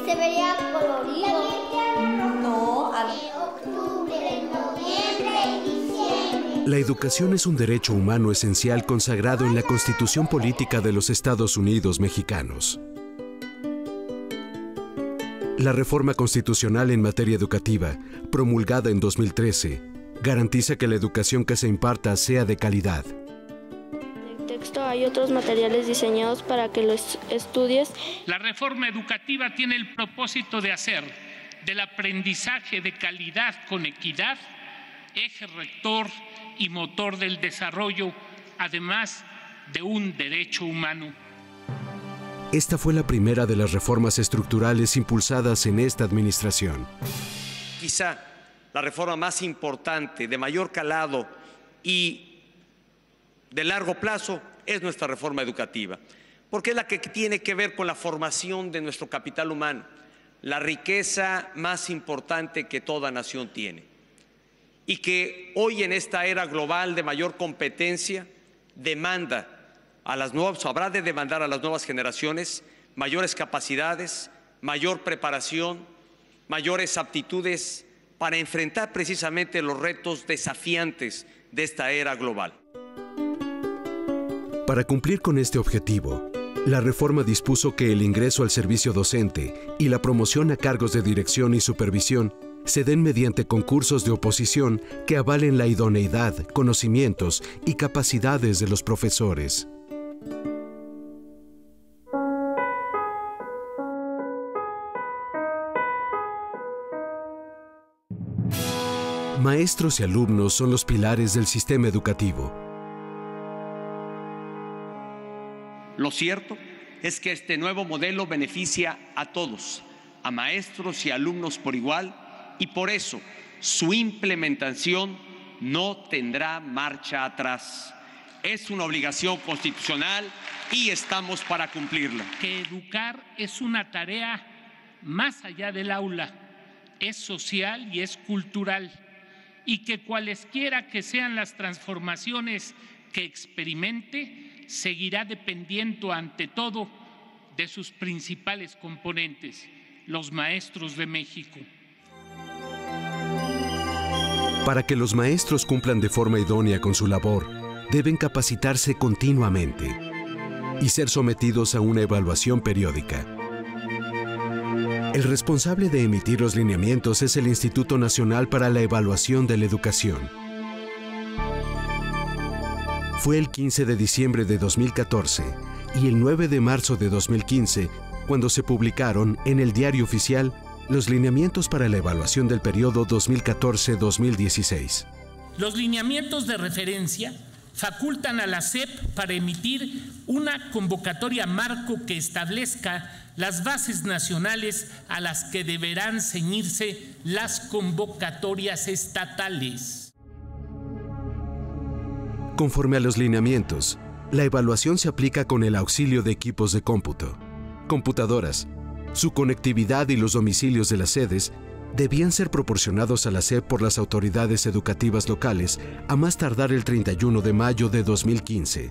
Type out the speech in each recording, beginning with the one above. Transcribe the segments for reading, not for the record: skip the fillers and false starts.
se vería colorido. No, octubre, noviembre y diciembre. La educación es un derecho humano esencial consagrado en la Constitución Política de los Estados Unidos Mexicanos. La reforma constitucional en materia educativa, promulgada en 2013, garantiza que la educación que se imparta sea de calidad. En el texto hay otros materiales diseñados para que los estudies. La reforma educativa tiene el propósito de hacer del aprendizaje de calidad con equidad eje rector y motor del desarrollo, además de un derecho humano. Esta fue la primera de las reformas estructurales impulsadas en esta administración. Quizá la reforma más importante, de mayor calado y de largo plazo es nuestra reforma educativa, porque es la que tiene que ver con la formación de nuestro capital humano, la riqueza más importante que toda nación tiene, y que hoy en esta era global de mayor competencia habrá de demandar a las nuevas generaciones mayores capacidades, mayor preparación, mayores aptitudes para enfrentar precisamente los retos desafiantes de esta era global. Para cumplir con este objetivo, la reforma dispuso que el ingreso al servicio docente y la promoción a cargos de dirección y supervisión se den mediante concursos de oposición que avalen la idoneidad, conocimientos y capacidades de los profesores. Maestros y alumnos son los pilares del sistema educativo. Lo cierto es que este nuevo modelo beneficia a todos, a maestros y alumnos por igual, y por eso su implementación no tendrá marcha atrás. Es una obligación constitucional y estamos para cumplirla. Que educar es una tarea más allá del aula, es social y es cultural, y que cualesquiera que sean las transformaciones que experimente, seguirá dependiendo ante todo de sus principales componentes, los maestros de México. Para que los maestros cumplan de forma idónea con su labor, deben capacitarse continuamente y ser sometidos a una evaluación periódica. El responsable de emitir los lineamientos es el Instituto Nacional para la Evaluación de la Educación. Fue el 15 de diciembre de 2014 y el 9 de marzo de 2015 cuando se publicaron en el Diario Oficial los lineamientos para la evaluación del periodo 2014-2016. Los lineamientos de referencia facultan a la SEP para emitir una convocatoria marco que establezca las bases nacionales a las que deberán ceñirse las convocatorias estatales. Conforme a los lineamientos, la evaluación se aplica con el auxilio de equipos de cómputo, computadoras. Su conectividad y los domicilios de las sedes debían ser proporcionados a la SEP por las autoridades educativas locales a más tardar el 31 de mayo de 2015.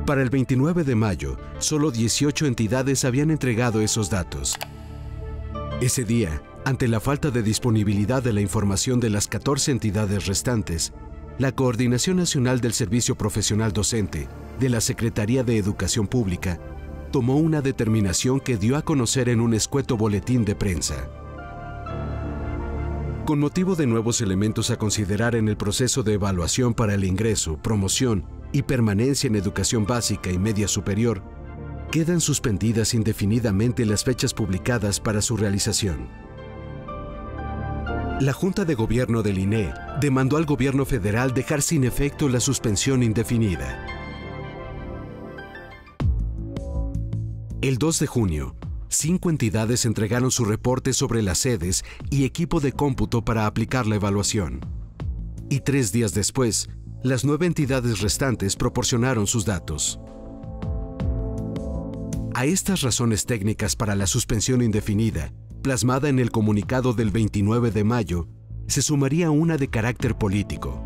Para el 29 de mayo, solo 18 entidades habían entregado esos datos. Ese día, ante la falta de disponibilidad de la información de las 14 entidades restantes, la Coordinación Nacional del Servicio Profesional Docente de la Secretaría de Educación Pública tomó una determinación que dio a conocer en un escueto boletín de prensa. Con motivo de nuevos elementos a considerar en el proceso de evaluación para el ingreso, promoción y permanencia en educación básica y media superior, quedan suspendidas indefinidamente las fechas publicadas para su realización. La Junta de Gobierno del INE demandó al Gobierno federal dejar sin efecto la suspensión indefinida. El 2 de junio, 5 entidades entregaron su reporte sobre las sedes y equipo de cómputo para aplicar la evaluación. Y 3 días después, las 9 entidades restantes proporcionaron sus datos. A estas razones técnicas para la suspensión indefinida, plasmada en el comunicado del 29 de mayo, se sumaría una de carácter político.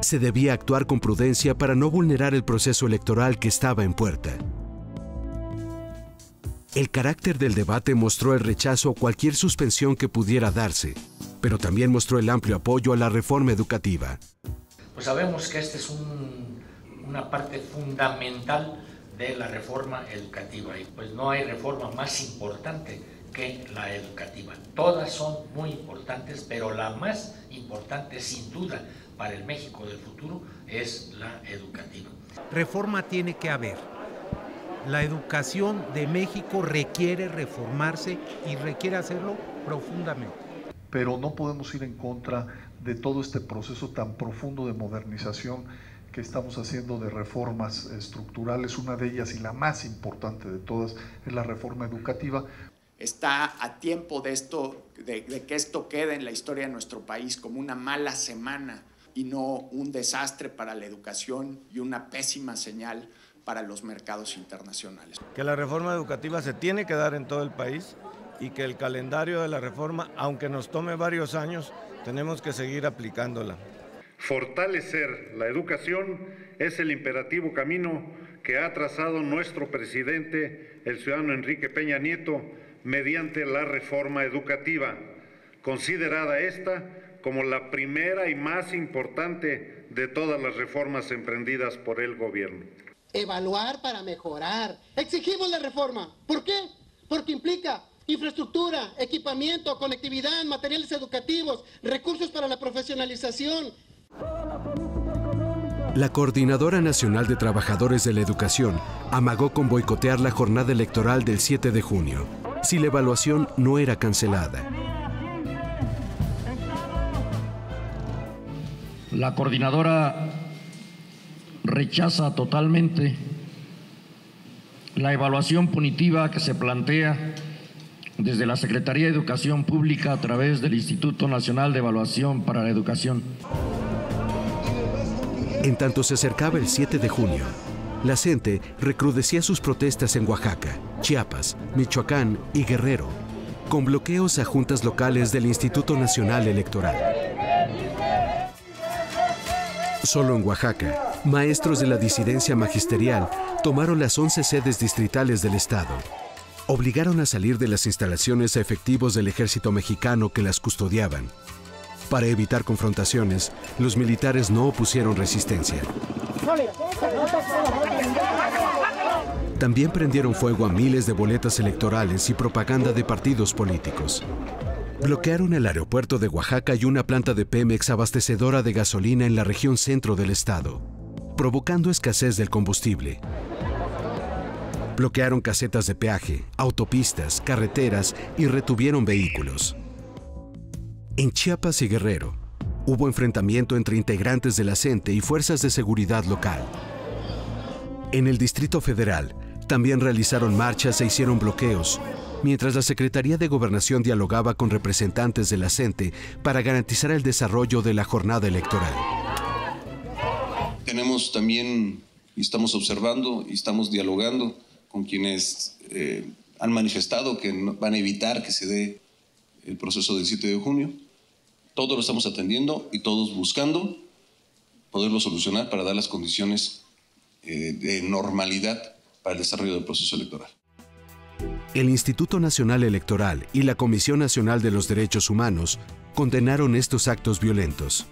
Se debía actuar con prudencia para no vulnerar el proceso electoral que estaba en puerta. El carácter del debate mostró el rechazo a cualquier suspensión que pudiera darse, pero también mostró el amplio apoyo a la reforma educativa. Pues sabemos que esta es una parte fundamental de la reforma educativa y pues no hay reforma más importante que la educativa. Todas son muy importantes, pero la más importante sin duda para el México del futuro es la educativa. Reforma tiene que haber. La educación de México requiere reformarse y requiere hacerlo profundamente. Pero no podemos ir en contra de todo este proceso tan profundo de modernización que estamos haciendo de reformas estructurales. Una de ellas y la más importante de todas es la reforma educativa. Está a tiempo de que esto quede en la historia de nuestro país como una mala semana y no un desastre para la educación y una pésima señal para los mercados internacionales. Que la reforma educativa se tiene que dar en todo el país y que el calendario de la reforma, aunque nos tome varios años, tenemos que seguir aplicándola. Fortalecer la educación es el imperativo camino que ha trazado nuestro presidente, el ciudadano Enrique Peña Nieto, mediante la reforma educativa, considerada esta como la primera y más importante de todas las reformas emprendidas por el gobierno. Evaluar para mejorar. Exigimos la reforma. ¿Por qué? Porque implica infraestructura, equipamiento, conectividad, materiales educativos, recursos para la profesionalización. La Coordinadora Nacional de Trabajadores de la Educación amagó con boicotear la jornada electoral del 7 de junio, si la evaluación no era cancelada. La coordinadora rechaza totalmente la evaluación punitiva que se plantea desde la Secretaría de Educación Pública a través del Instituto Nacional de Evaluación para la Educación. En tanto se acercaba el 7 de junio, la CENTE recrudecía sus protestas en Oaxaca, Chiapas, Michoacán y Guerrero, con bloqueos a juntas locales del Instituto Nacional Electoral. Solo en Oaxaca, maestros de la disidencia magisterial tomaron las 11 sedes distritales del estado. Obligaron a salir de las instalaciones a efectivos del ejército mexicano que las custodiaban. Para evitar confrontaciones, los militares no opusieron resistencia. También prendieron fuego a miles de boletas electorales y propaganda de partidos políticos. Bloquearon el aeropuerto de Oaxaca y una planta de Pemex abastecedora de gasolina en la región centro del estado, provocando escasez del combustible. Bloquearon casetas de peaje, autopistas, carreteras y retuvieron vehículos. En Chiapas y Guerrero, hubo enfrentamiento entre integrantes de la CENTE y fuerzas de seguridad local. En el Distrito Federal, también realizaron marchas e hicieron bloqueos, mientras la Secretaría de Gobernación dialogaba con representantes de la CENTE para garantizar el desarrollo de la jornada electoral. Tenemos también, y estamos observando y estamos dialogando con quienes han manifestado que van a evitar que se dé el proceso del 7 de junio. Todos lo estamos atendiendo y todos buscando poderlo solucionar para dar las condiciones de normalidad para el desarrollo del proceso electoral. El Instituto Nacional Electoral y la Comisión Nacional de los Derechos Humanos condenaron estos actos violentos.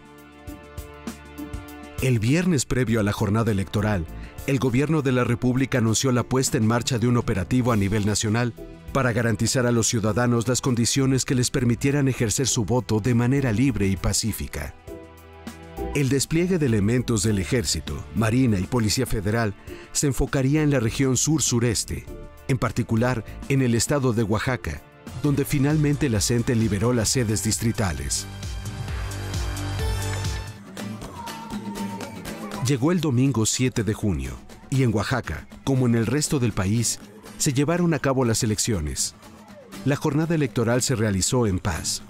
El viernes previo a la jornada electoral, el Gobierno de la República anunció la puesta en marcha de un operativo a nivel nacional para garantizar a los ciudadanos las condiciones que les permitieran ejercer su voto de manera libre y pacífica. El despliegue de elementos del Ejército, Marina y Policía Federal se enfocaría en la región sur-sureste, en particular en el estado de Oaxaca, donde finalmente la CENTE liberó las sedes distritales. Llegó el domingo 7 de junio, y en Oaxaca, como en el resto del país, se llevaron a cabo las elecciones. La jornada electoral se realizó en paz.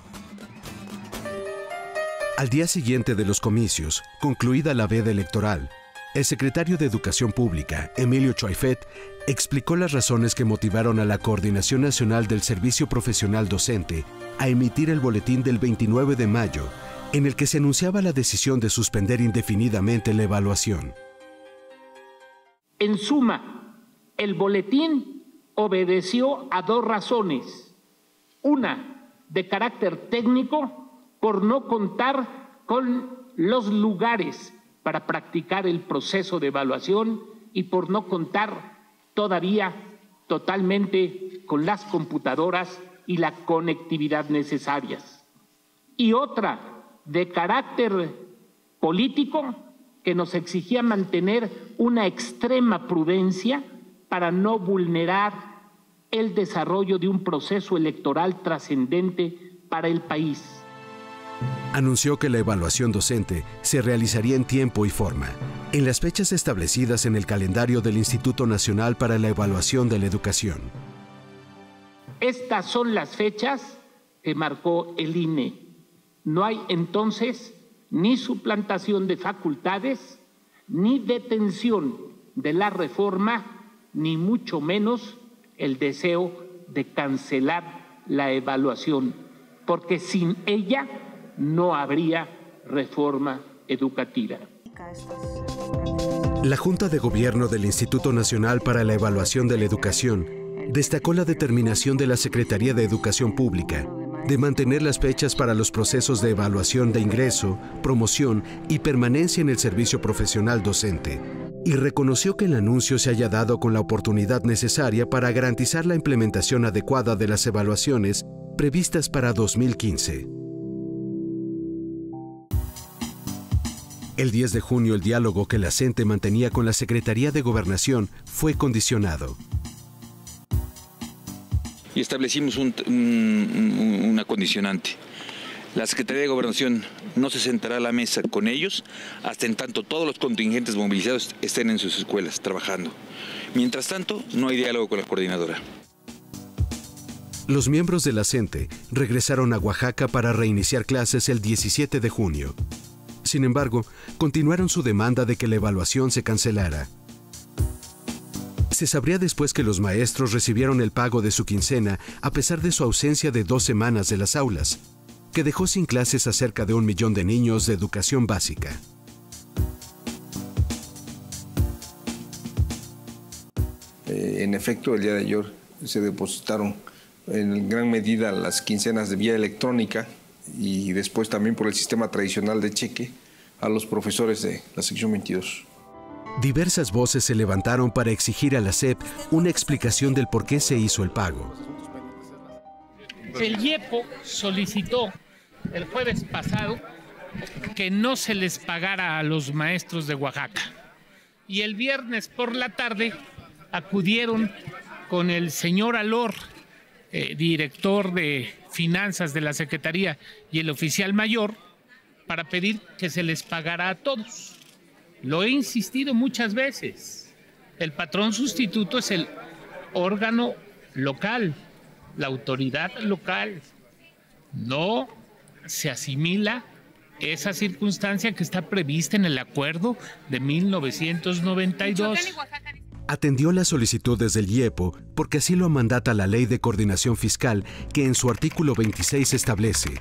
Al día siguiente de los comicios, concluida la veda electoral, el secretario de Educación Pública, Emilio Choaifet, explicó las razones que motivaron a la Coordinación Nacional del Servicio Profesional Docente a emitir el boletín del 29 de mayo, en el que se anunciaba la decisión de suspender indefinidamente la evaluación. En suma, el boletín obedeció a dos razones. Una, de carácter técnico, por no contar con los lugares para practicar el proceso de evaluación y por no contar todavía totalmente con las computadoras y la conectividad necesarias. Y otra, de carácter político, que nos exigía mantener una extrema prudencia para no vulnerar el desarrollo de un proceso electoral trascendente para el país. Anunció que la evaluación docente se realizaría en tiempo y forma, en las fechas establecidas en el calendario del Instituto Nacional para la Evaluación de la Educación. Estas son las fechas que marcó el INE. No hay entonces ni suplantación de facultades, ni detención de la reforma, ni mucho menos el deseo de cancelar la evaluación, porque sin ella no habría reforma educativa. La Junta de Gobierno del Instituto Nacional para la Evaluación de la Educación destacó la determinación de la Secretaría de Educación Pública de mantener las fechas para los procesos de evaluación de ingreso, promoción y permanencia en el servicio profesional docente, y reconoció que el anuncio se haya dado con la oportunidad necesaria para garantizar la implementación adecuada de las evaluaciones previstas para 2015. El 10 de junio, el diálogo que la CENTE mantenía con la Secretaría de Gobernación fue condicionado. Y establecimos una condicionante. La Secretaría de Gobernación no se sentará a la mesa con ellos hasta en tanto todos los contingentes movilizados estén en sus escuelas trabajando. Mientras tanto, no hay diálogo con la coordinadora. Los miembros de la CENTE regresaron a Oaxaca para reiniciar clases el 17 de junio. Sin embargo, continuaron su demanda de que la evaluación se cancelara. Se sabría después que los maestros recibieron el pago de su quincena a pesar de su ausencia de 2 semanas de las aulas, que dejó sin clases a cerca de 1 millón de niños de educación básica. En efecto, el día de ayer se depositaron en gran medida las quincenas de vía electrónica y después también por el sistema tradicional de cheque a los profesores de la sección 22. Diversas voces se levantaron para exigir a la SEP una explicación del por qué se hizo el pago. El IEPO solicitó el jueves pasado que no se les pagara a los maestros de Oaxaca. Y el viernes por la tarde acudieron con el señor Alor, director de finanzas de la Secretaría, y el oficial mayor, para pedir que se les pagara a todos. Lo he insistido muchas veces. El patrón sustituto es el órgano local, la autoridad local. No se asimila esa circunstancia que está prevista en el acuerdo de 1992. Atendió las solicitudes del IEPO porque así lo mandata la Ley de Coordinación Fiscal, que en su artículo 26 establece: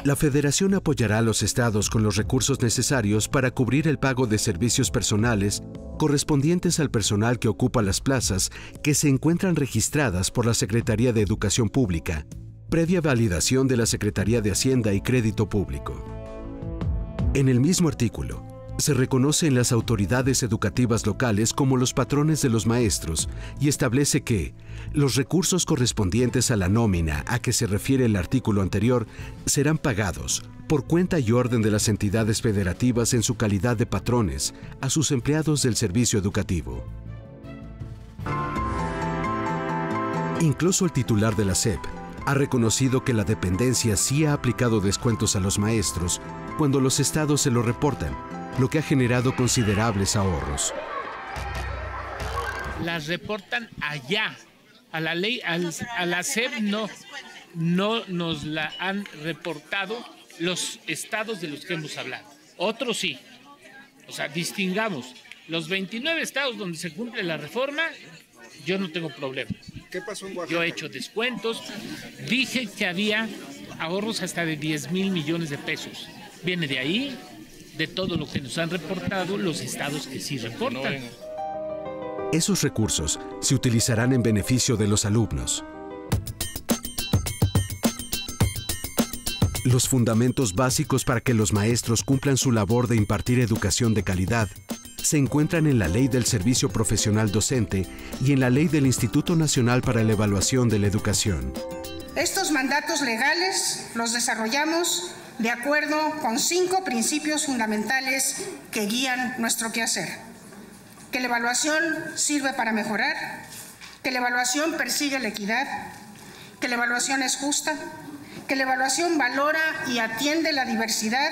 la Federación apoyará a los estados con los recursos necesarios para cubrir el pago de servicios personales correspondientes al personal que ocupa las plazas que se encuentran registradas por la Secretaría de Educación Pública, previa validación de la Secretaría de Hacienda y Crédito Público. En el mismo artículo, se reconocen las autoridades educativas locales como los patrones de los maestros y establece que los recursos correspondientes a la nómina a que se refiere el artículo anterior serán pagados por cuenta y orden de las entidades federativas en su calidad de patrones a sus empleados del servicio educativo. Incluso el titular de la SEP ha reconocido que la dependencia sí ha aplicado descuentos a los maestros cuando los estados se lo reportan, lo que ha generado considerables ahorros. Las reportan allá. A la ley, a la SEP no nos la han reportado los estados de los que hemos hablado. Otros sí. O sea, distingamos. Los 29 estados donde se cumple la reforma, yo no tengo problema. ¿Qué pasó en Oaxaca? Yo he hecho descuentos. Dije que había ahorros hasta de 10,000 millones de pesos. Viene de ahí, de todo lo que nos han reportado los estados que sí reportan. Esos recursos se utilizarán en beneficio de los alumnos. Los fundamentos básicos para que los maestros cumplan su labor de impartir educación de calidad se encuentran en la Ley del Servicio Profesional Docente y en la Ley del Instituto Nacional para la Evaluación de la Educación. Estos mandatos legales los desarrollamos de acuerdo con 5 principios fundamentales que guían nuestro quehacer. Que la evaluación sirve para mejorar, que la evaluación persigue la equidad, que la evaluación es justa, que la evaluación valora y atiende la diversidad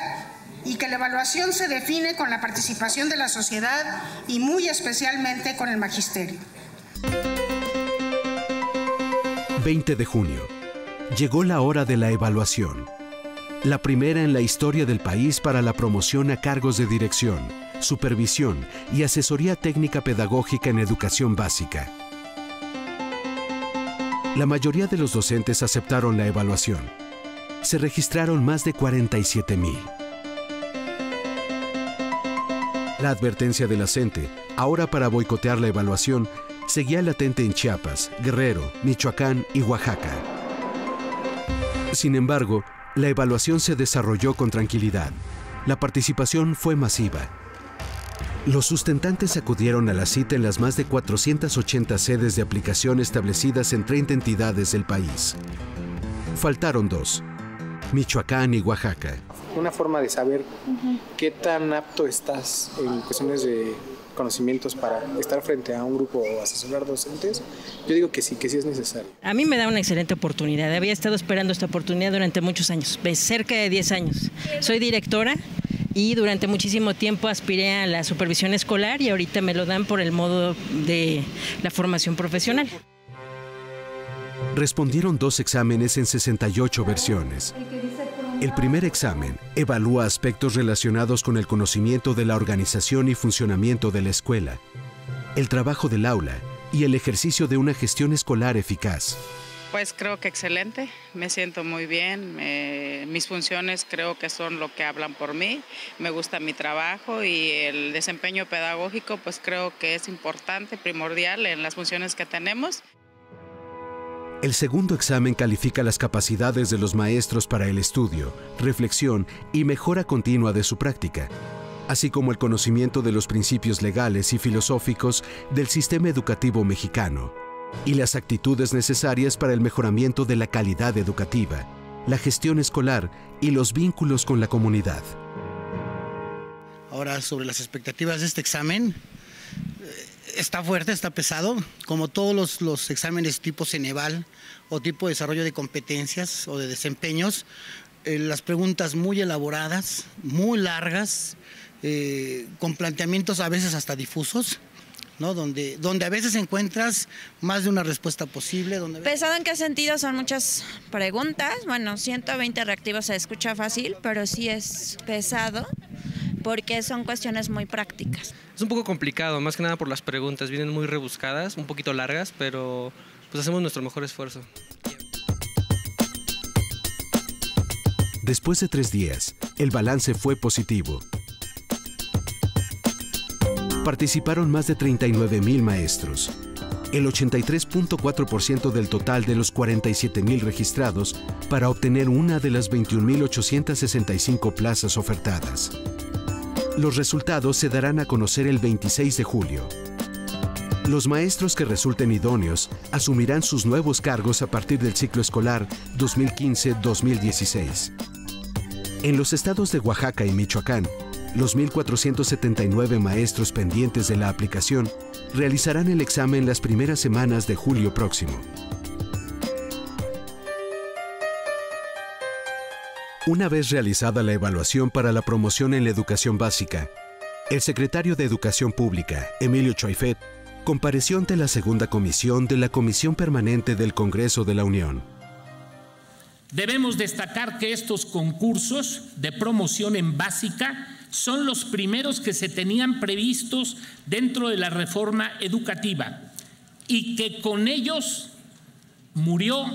y que la evaluación se define con la participación de la sociedad y muy especialmente con el magisterio. 20 de junio. Llegó la hora de la evaluación. La primera en la historia del país para la promoción a cargos de dirección, supervisión y asesoría técnica pedagógica en educación básica. La mayoría de los docentes aceptaron la evaluación. Se registraron más de 47,000. La advertencia de la CENTE, ahora para boicotear la evaluación, seguía latente en Chiapas, Guerrero, Michoacán y Oaxaca. Sin embargo, la evaluación se desarrolló con tranquilidad. La participación fue masiva. Los sustentantes acudieron a la cita en las más de 480 sedes de aplicación establecidas en 30 entidades del país. Faltaron 2, Michoacán y Oaxaca. Una forma de saber qué tan apto estás en cuestiones de conocimientos para estar frente a un grupo o asesorar docentes, yo digo que sí es necesario. A mí me da una excelente oportunidad. Había estado esperando esta oportunidad durante muchos años, cerca de 10 años. Soy directora y durante muchísimo tiempo aspiré a la supervisión escolar y ahorita me lo dan por el modo de la formación profesional. Respondieron 2 exámenes en 68 versiones. El primer examen evalúa aspectos relacionados con el conocimiento de la organización y funcionamiento de la escuela, el trabajo del aula y el ejercicio de una gestión escolar eficaz. Pues creo que excelente, me siento muy bien, mis funciones creo que son lo que hablan por mí, me gusta mi trabajo y el desempeño pedagógico pues creo que es importante, primordial en las funciones que tenemos. El segundo examen califica las capacidades de los maestros para el estudio, reflexión y mejora continua de su práctica, así como el conocimiento de los principios legales y filosóficos del sistema educativo mexicano y las actitudes necesarias para el mejoramiento de la calidad educativa, la gestión escolar y los vínculos con la comunidad. Ahora, sobre las expectativas de este examen, está fuerte, está pesado, como todos los exámenes tipo Ceneval o tipo de desarrollo de competencias o de desempeños, las preguntas muy elaboradas, muy largas, con planteamientos a veces hasta difusos, ¿no? Donde a veces encuentras más de una respuesta posible. ¿Pesado en qué sentido? Son muchas preguntas. Bueno, 120 reactivos se escucha fácil, pero sí es pesado porque son cuestiones muy prácticas. Es un poco complicado, más que nada por las preguntas. Vienen muy rebuscadas, un poquito largas, pero pues hacemos nuestro mejor esfuerzo. Después de 3 días, el balance fue positivo. Participaron más de 39,000 maestros. El 83.4% del total de los 47,000 registrados para obtener una de las 21,865 plazas ofertadas. Los resultados se darán a conocer el 26 de julio. Los maestros que resulten idóneos asumirán sus nuevos cargos a partir del ciclo escolar 2015-2016. En los estados de Oaxaca y Michoacán, los 1,479 maestros pendientes de la aplicación realizarán el examen las primeras semanas de julio próximo. Una vez realizada la evaluación para la promoción en la educación básica, el secretario de Educación Pública, Emilio Choifet, compareció ante la segunda comisión de la Comisión Permanente del Congreso de la Unión. Debemos destacar que estos concursos de promoción en básica son los primeros que se tenían previstos dentro de la reforma educativa y que con ellos murió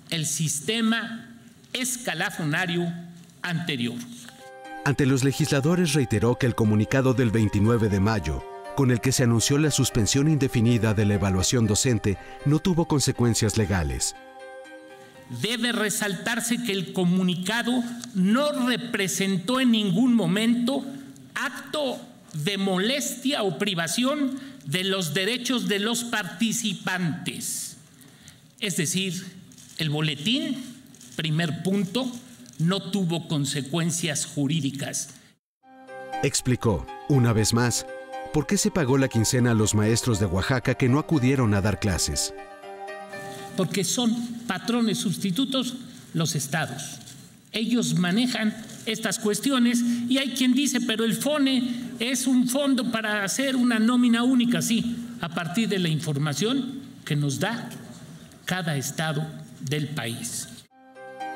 el sistema escalafonario anterior. Ante los legisladores reiteró que el comunicado del 29 de mayo con el que se anunció la suspensión indefinida de la evaluación docente, no tuvo consecuencias legales. Debe resaltarse que el comunicado no representó en ningún momento acto de molestia o privación de los derechos de los participantes. Es decir, el boletín, primer punto, no tuvo consecuencias jurídicas. Explicó, una vez más, por qué se pagó la quincena a los maestros de Oaxaca que no acudieron a dar clases. Porque son patrones sustitutos los estados. Ellos manejan estas cuestiones y hay quien dice, pero el FONE es un fondo para hacer una nómina única, sí, a partir de la información que nos da cada estado del país.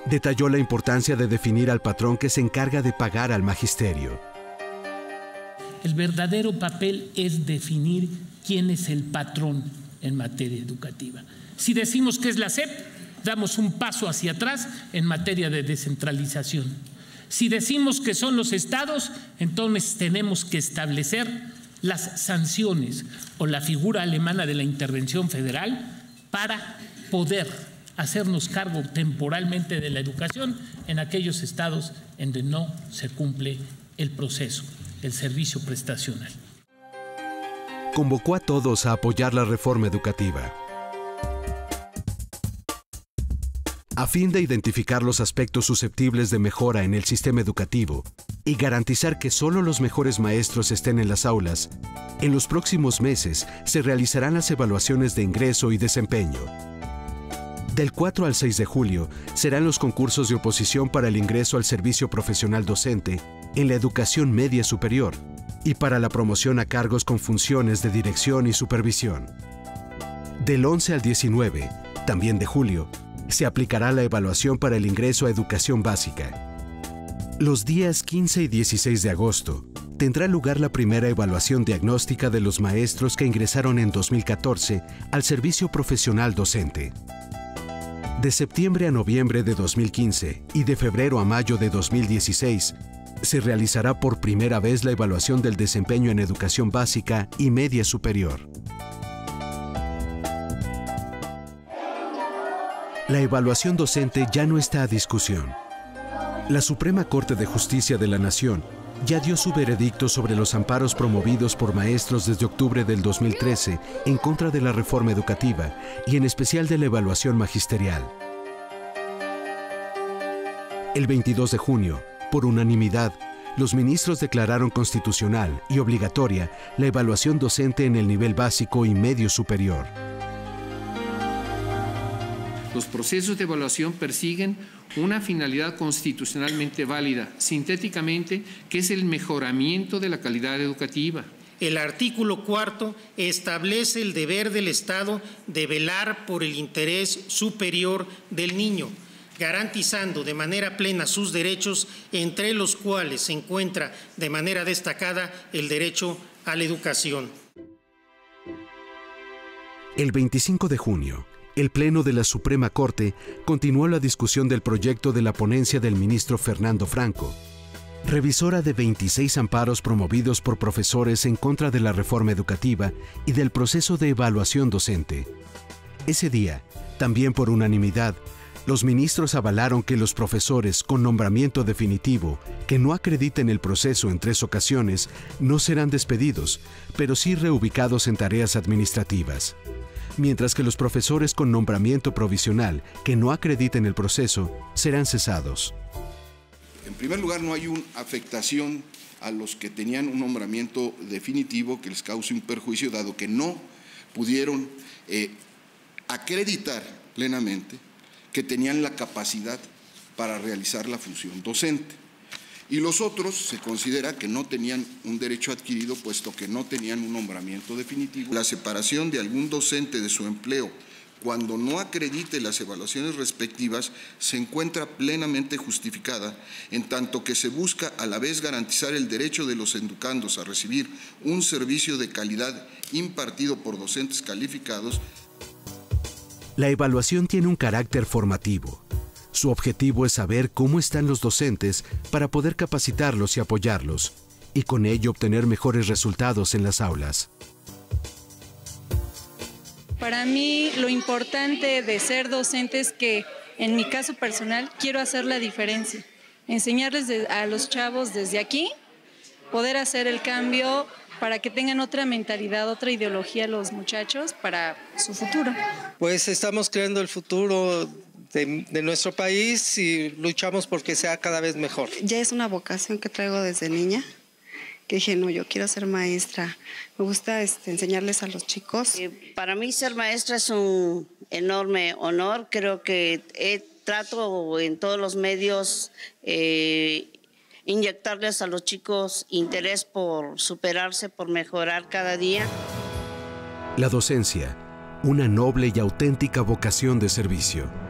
Detalló la importancia de definir al patrón que se encarga de pagar al magisterio. El verdadero papel es definir quién es el patrón en materia educativa. Si decimos que es la SEP, damos un paso hacia atrás en materia de descentralización. Si decimos que son los estados, entonces tenemos que establecer las sanciones o la figura alemana de la intervención federal para poder hacernos cargo temporalmente de la educación en aquellos estados en donde no se cumple el proceso, el servicio prestacional. Convocó a todos a apoyar la reforma educativa. A fin de identificar los aspectos susceptibles de mejora en el sistema educativo y garantizar que solo los mejores maestros estén en las aulas, en los próximos meses se realizarán las evaluaciones de ingreso y desempeño. Del 4 al 6 de julio serán los concursos de oposición para el ingreso al servicio profesional docente en la educación media superior y para la promoción a cargos con funciones de dirección y supervisión. Del 11 al 19, también de julio, se aplicará la evaluación para el ingreso a educación básica. Los días 15 y 16 de agosto tendrá lugar la primera evaluación diagnóstica de los maestros que ingresaron en 2014 al servicio profesional docente. De septiembre a noviembre de 2015 y de febrero a mayo de 2016, se realizará por primera vez la evaluación del desempeño en educación básica y media superior. La evaluación docente ya no está a discusión. La Suprema Corte de Justicia de la Nación ya dio su veredicto sobre los amparos promovidos por maestros desde octubre del 2013 en contra de la reforma educativa y en especial de la evaluación magisterial. El 22 de junio, por unanimidad, los ministros declararon constitucional y obligatoria la evaluación docente en el nivel básico y medio superior. Los procesos de evaluación persiguen una finalidad constitucionalmente válida, sintéticamente, que es el mejoramiento de la calidad educativa. El artículo 4 establece el deber del Estado de velar por el interés superior del niño, garantizando de manera plena sus derechos, entre los cuales se encuentra de manera destacada el derecho a la educación. El 25 de junio, el Pleno de la Suprema Corte continuó la discusión del proyecto de la ponencia del ministro Fernando Franco, revisora de 26 amparos promovidos por profesores en contra de la reforma educativa y del proceso de evaluación docente. Ese día, también por unanimidad, los ministros avalaron que los profesores con nombramiento definitivo que no acrediten el proceso en 3 ocasiones no serán despedidos, pero sí reubicados en tareas administrativas. Mientras que los profesores con nombramiento provisional que no acrediten el proceso serán cesados. En primer lugar, no hay una afectación a los que tenían un nombramiento definitivo que les cause un perjuicio, dado que no pudieron acreditar plenamente que tenían la capacidad para realizar la función docente. Y los otros se considera que no tenían un derecho adquirido, puesto que no tenían un nombramiento definitivo. La separación de algún docente de su empleo cuando no acredite las evaluaciones respectivas se encuentra plenamente justificada, en tanto que se busca a la vez garantizar el derecho de los educandos a recibir un servicio de calidad impartido por docentes calificados. La evaluación tiene un carácter formativo. Su objetivo es saber cómo están los docentes para poder capacitarlos y apoyarlos, y con ello obtener mejores resultados en las aulas. Para mí lo importante de ser docente es que, en mi caso personal, quiero hacer la diferencia. Enseñarles a los chavos desde aquí, poder hacer el cambio para que tengan otra mentalidad, otra ideología los muchachos para su futuro. Pues estamos creando el futuro de nuestro país y luchamos porque sea cada vez mejor. Ya es una vocación que traigo desde niña, que dije, no, yo quiero ser maestra. Me gusta enseñarles a los chicos. Para mí ser maestra es un enorme honor. Creo que trato en todos los medios inyectarles a los chicos interés por superarse, por mejorar cada día. La docencia, una noble y auténtica vocación de servicio.